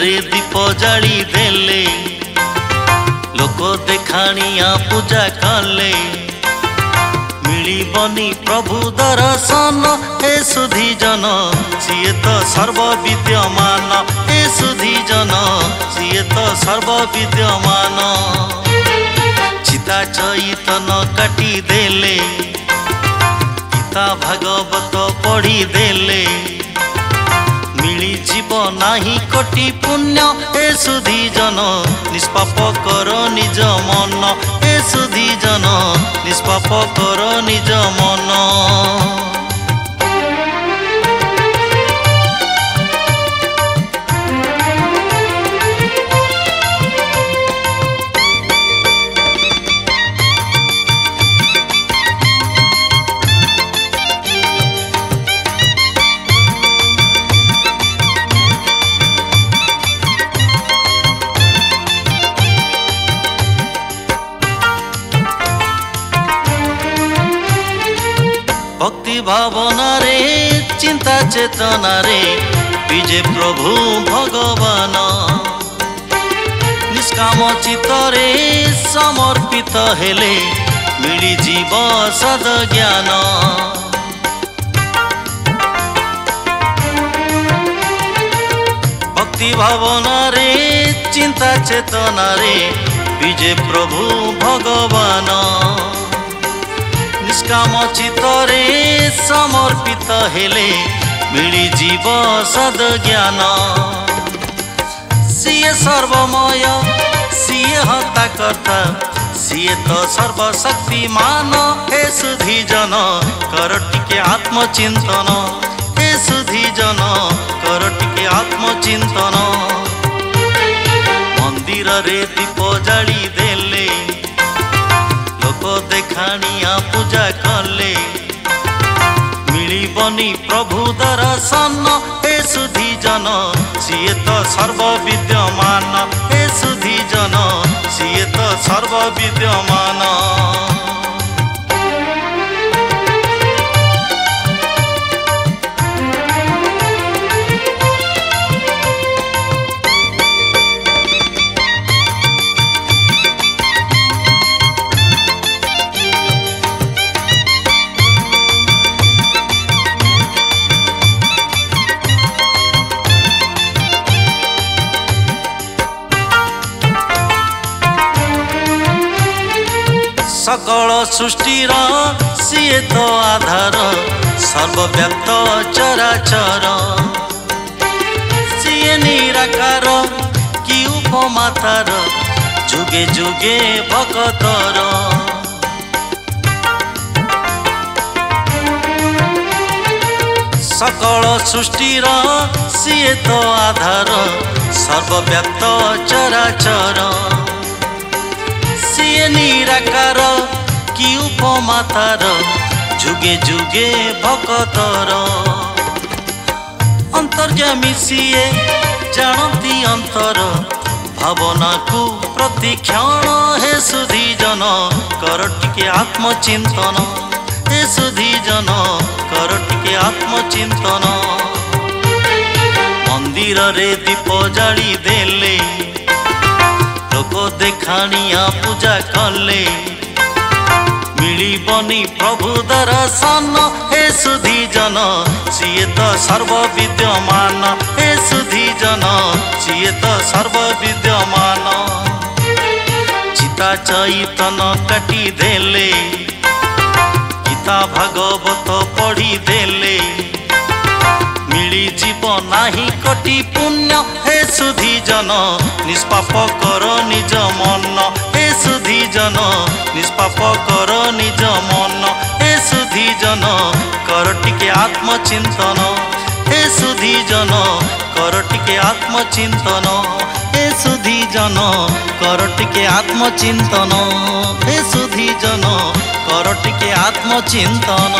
रे दीप जाली देले लोक देखाणिया पूजा कले मिलिबनी प्रभु दर्शन हे सुधी जन सीए तो सर्व विद्यमान हे सुधी जन सीए तो सर्व विद्यमान चिता चैतन काटी देले गीता भागवत पढ़ी देले मिली जीव नाही कोटि पुण्य हे सुधी जन निष्पाप कर निज मन हे सुधी जन निष्पाप कर निज मन भक्ति भावना रे चिंता चेतना रे विजय प्रभु भगवान निष्काम चित्त रे समर्पित हेले मिली जीव सद ज्ञान भक्ति भावना रे चिंता चेतना रे विजय प्रभु भगवान निष्काम चित्त रे समर्पित हेले मिली जीव सद ज्ञान सीए सर्वमय सीए हता कर्ता सीए तो सर्वशक्तिमान हे सुधी जन कर टिके आत्मचिंतन हे सुधी जन कर टिके आत्मचिंतन मंदिर रे दीप जाली देले लोक देखाणिया पूजा कले मिलिबनी प्रभु दर्शन हे सुधी जन सीए तो सर्व विद्यमान हे सुधी जन सीए तो सर्व विद्यमान सकल सृष्टिर सीए तो आधार सर्वव्याप्त चराचर सीए निराकार कि उपमातार जुगे जुगे भक्तर सकल सृष्टिर सीए तो आधार सर्वव्याप्त चराचर सीए निराकार कि उपमातार जुगे जुगे भक्तर अंतर्यामी सीए जानती अंतर भावना को प्रतिक्षण हे सुधी जन कर टिके आत्मचिंतन हे सुधी जन कर टिके आत्मचिंतन मंदिर रे दीप जाली देले लोक देखाणिया पूजा कले मिलिबनी प्रभु दर्शन हे सुधी जन सीए तो सर्व विद्यमान हे सुधी जन सीए तो सर्व विद्यमान चिता चैतन काटी देले गीता भागवत पढ़ी देले मिली जीव नाही कोटि पुण्य हे सुधी जन निष्पाप कर निज मन हे सुधी जन निष्पाप कर निज मन हे सुधी जन कर टिके आत्मचिंतन हे सुधी जन कर टिके आत्मचिंतन हे सुधी जन कर टिके आत्मचिंतन हे सुधी जन कर टिके आत्मचिंतन।